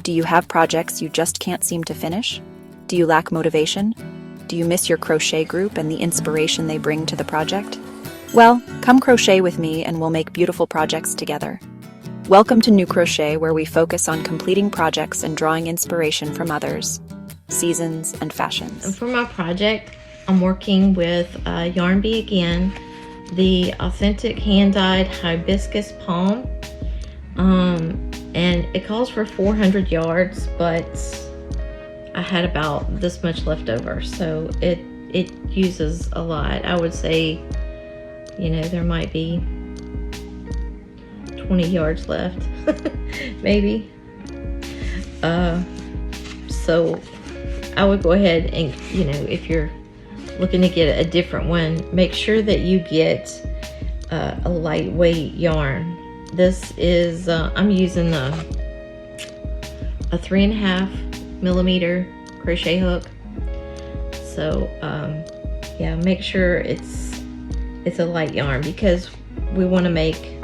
Do you have projects you just can't seem to finish? Do you lack motivation? Do you miss your crochet group and the inspiration they bring to the project? Well, come crochet with me and we'll make beautiful projects together. Welcome to New Crochet, where we focus on completing projects and drawing inspiration from others, seasons, and fashions. And for my project, I'm working with Yarn Bee again, the authentic hand-dyed hibiscus palm. And it calls for 400 yards, but I had about this much left over, so it uses a lot. I would say, you know, there might be 20 yards left, maybe. So I would go ahead and, you know, if you're looking to get a different one, make sure that you get a lightweight yarn. This is, I'm using a 3.5 millimeter crochet hook. So yeah, make sure it's a light yarn, because we want to make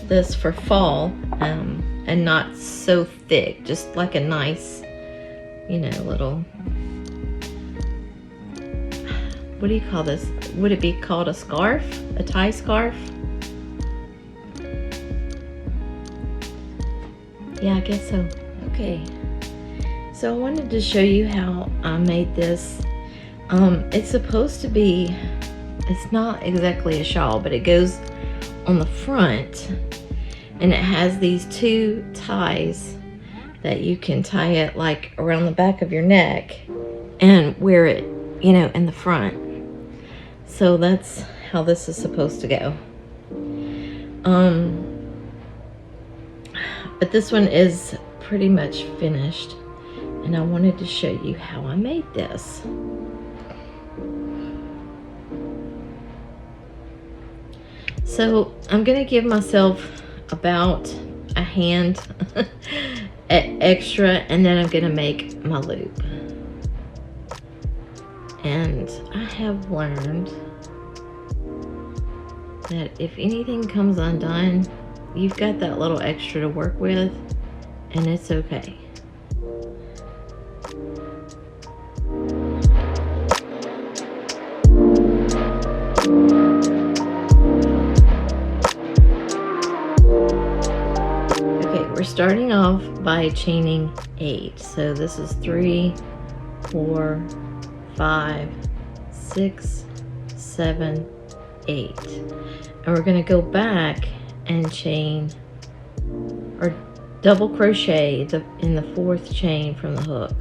this for fall, and not so thick, just like a nice, you know, little, what do you call this? Would it be called a scarf? A tie scarf? Yeah, I guess so. Okay, so I wanted to show you how I made this. It's supposed to be, it's not exactly a shawl, but it goes on the front, and it has these two ties that you can tie it like around the back of your neck and wear it, you know, in the front. So that's how this is supposed to go. But this one is pretty much finished, and I wanted to show you how I made this. So I'm gonna give myself about a hand extra, and then I'm gonna make my loop. And I have learned that if anything comes undone, you've got that little extra to work with, and it's okay. We're starting off by chaining 8. So this is 3, 4, 5, 6, 7, 8. And we're going to go back and chain, or double crochet in the 4th chain from the hook.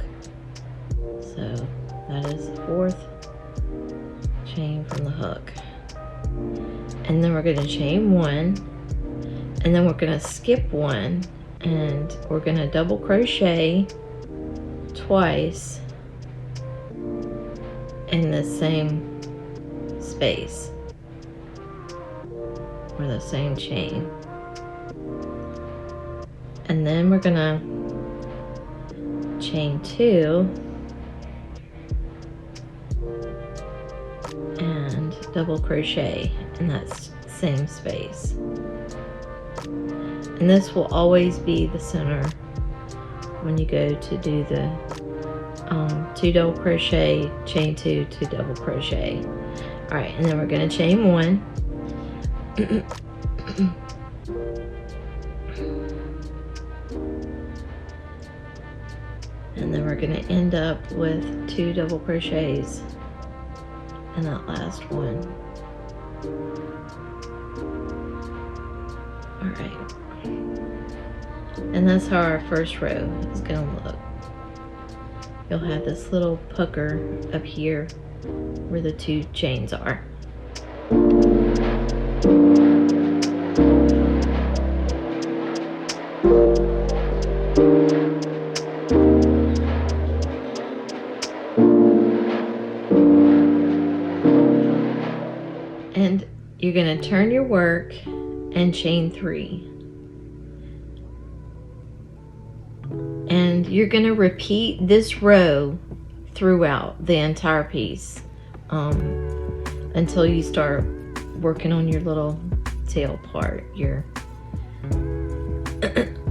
So that is the 4th chain from the hook. And then we're going to chain 1, and then we're going to skip 1. And we're going to double crochet twice in the same space, or the same chain. And then we're going to chain 2 and double crochet in that same space. And this will always be the center when you go to do the 2 double crochet, chain 2, 2 double crochet. All right, and then we're going to chain 1. And then we're going to end up with 2 double crochets in that last one. All right. And that's how our first row is going to look. You'll have this little pucker up here where the 2 chains are. And you're going to turn your work and chain 3. And you're going to repeat this row throughout the entire piece until you start working on your little tail part, your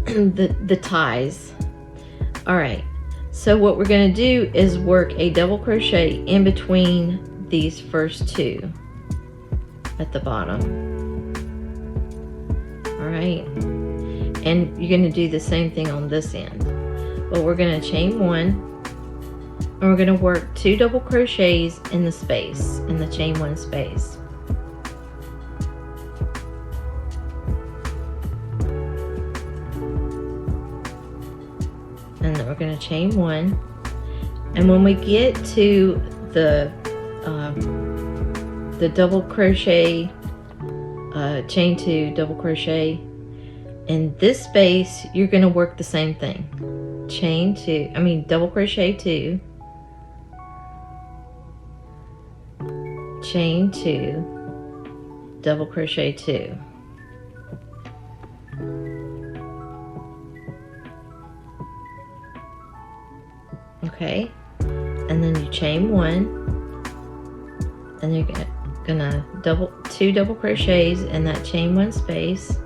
the ties. All right, so what we're going to do is work a double crochet in between these first two at the bottom. All right, and you're going to do the same thing on this end, but we're going to chain one, and we're going to work 2 double crochets in the space, in the chain one space. And then we're going to chain one, and when we get to the double crochet, chain 2 double crochet in this space, you're going to work the same thing. Double crochet 2, chain 2, double crochet 2. Okay, and then you chain one, and you're gonna 2 double crochets in that chain one space.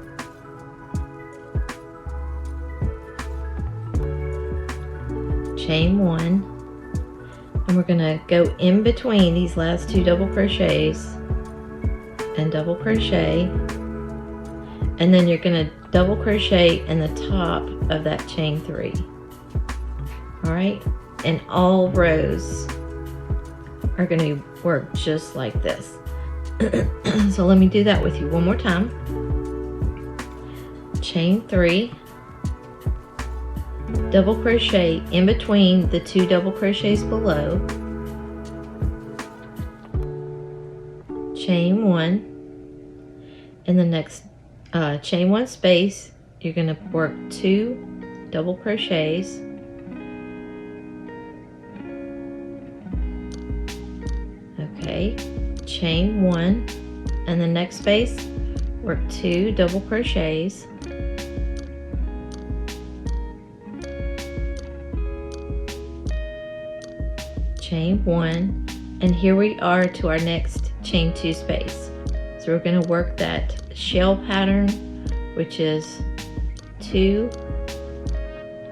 Chain one, and we're gonna go in between these last 2 double crochets and double crochet, and then you're gonna double crochet in the top of that chain 3. All right, and all rows are going to work just like this. So let me do that with you one more time. Chain 3, double crochet in between the 2 double crochets below, chain 1, in the next chain 1 space you're going to work 2 double crochets, okay, chain 1, and the next space work 2 double crochets, chain 1, and here we are to our next chain 2 space. So we're going to work that shell pattern, which is 2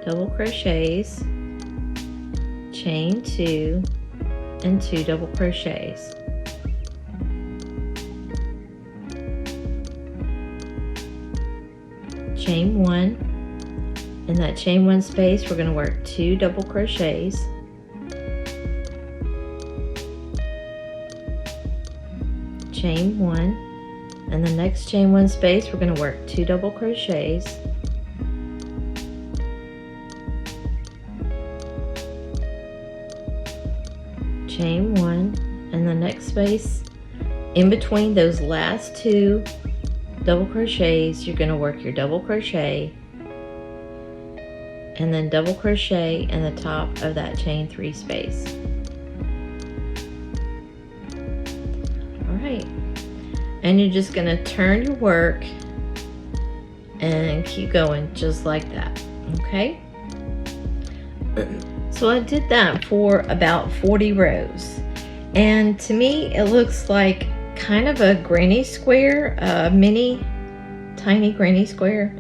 double crochets, chain 2, and 2 double crochets. Chain 1, in that chain 1 space we're going to work 2 double crochets, chain 1, and the next chain 1 space we're going to work 2 double crochets, chain 1, and the next space in between those last 2 double crochets you're going to work your double crochet, and then double crochet in the top of that chain 3 space. Alright, and you're just going to turn your work and keep going just like that. Okay, so I did that for about 40 rows, and to me it looks like kind of a granny square, mini tiny granny square,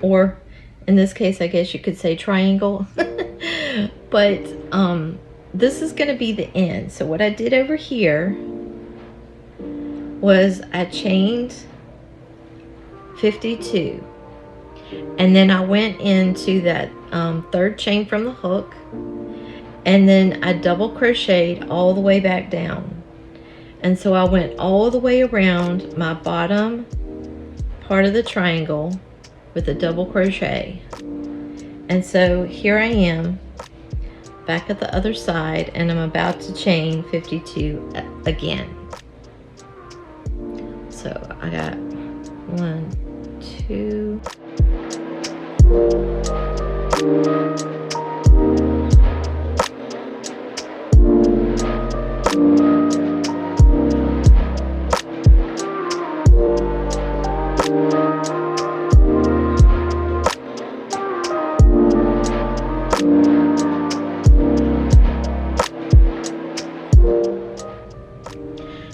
or in this case I guess you could say triangle. But this is going to be the end. So what I did over here was I chained 52, and then I went into that third chain from the hook, and then I double crocheted all the way back down. And so I went all the way around my bottom part of the triangle with a double crochet. And so here I am back at the other side, and I'm about to chain 52 again. So I got 1, 2,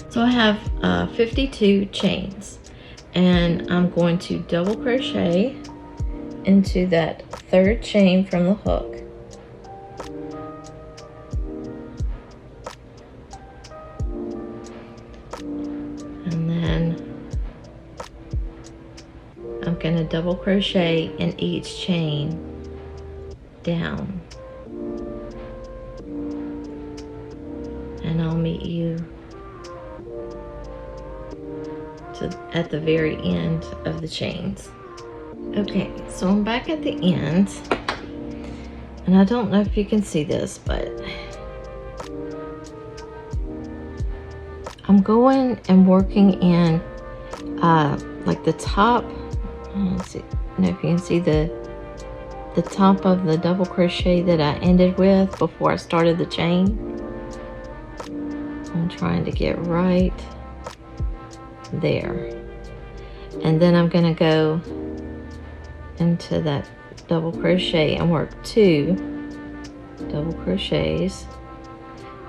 so I have 52 chains, and I'm going to double crochet into that third chain from the hook. And then I'm going to double crochet in each chain down. And I'll meet you at the very end of the chains. Okay, so I'm back at the end, and I don't know if you can see this, but I'm going and working in like the top. Let's see, I don't know if you can see the top of the double crochet that I ended with before I started the chain. I'm trying to get right there, and then I'm going to go into that double crochet and work 2 double crochets,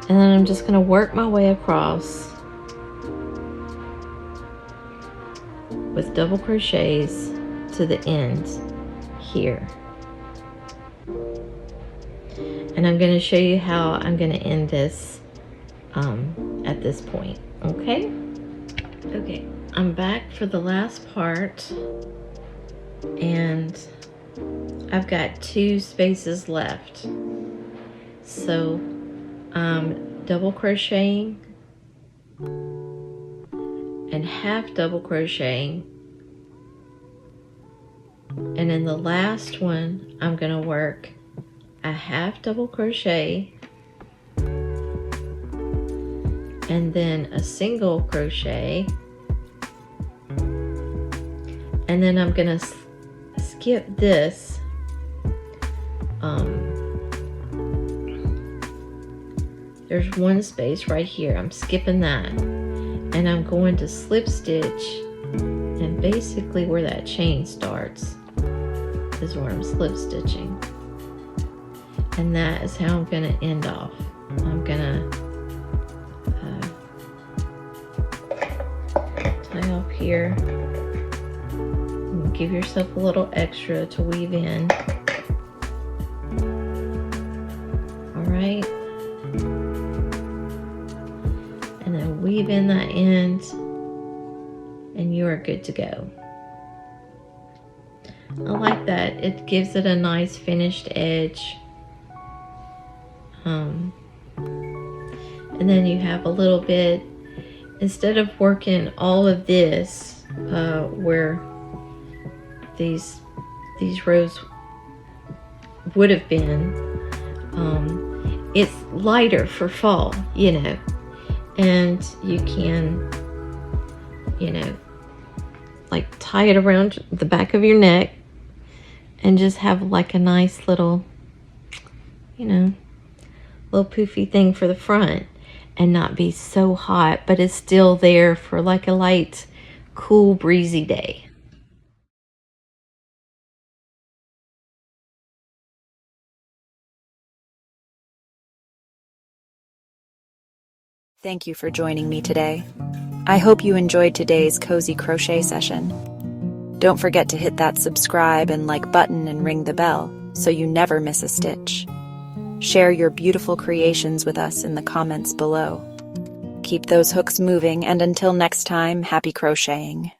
and then I'm just going to work my way across with double crochets to the end here. And I'm going to show you how I'm going to end this at this point. Okay, I'm back for the last part, and I've got 2 spaces left. So double crocheting and half double crocheting, and in the last one I'm gonna work a half double crochet and then a single crochet, and then I'm gonna skip this there's one space right here. I'm skipping that, and I'm going to slip stitch, and basically where that chain starts is where I'm slip stitching, and that is how I'm going to end off. I'm going to tie off here. Give yourself a little extra to weave in. All right, and then weave in that end, and you are good to go. I like that. It gives it a nice finished edge. And then you have a little bit, instead of working all of this where these rows would have been, it's lighter for fall, you know, and you can, you know, like tie it around the back of your neck and just have like a nice little, you know, little poofy thing for the front, and not be so hot, but it's still there for like a light, cool, breezy day. Thank you for joining me today. I hope you enjoyed today's cozy crochet session. Don't forget to hit that subscribe and like button and ring the bell so you never miss a stitch. Share your beautiful creations with us in the comments below. Keep those hooks moving, and until next time, happy crocheting.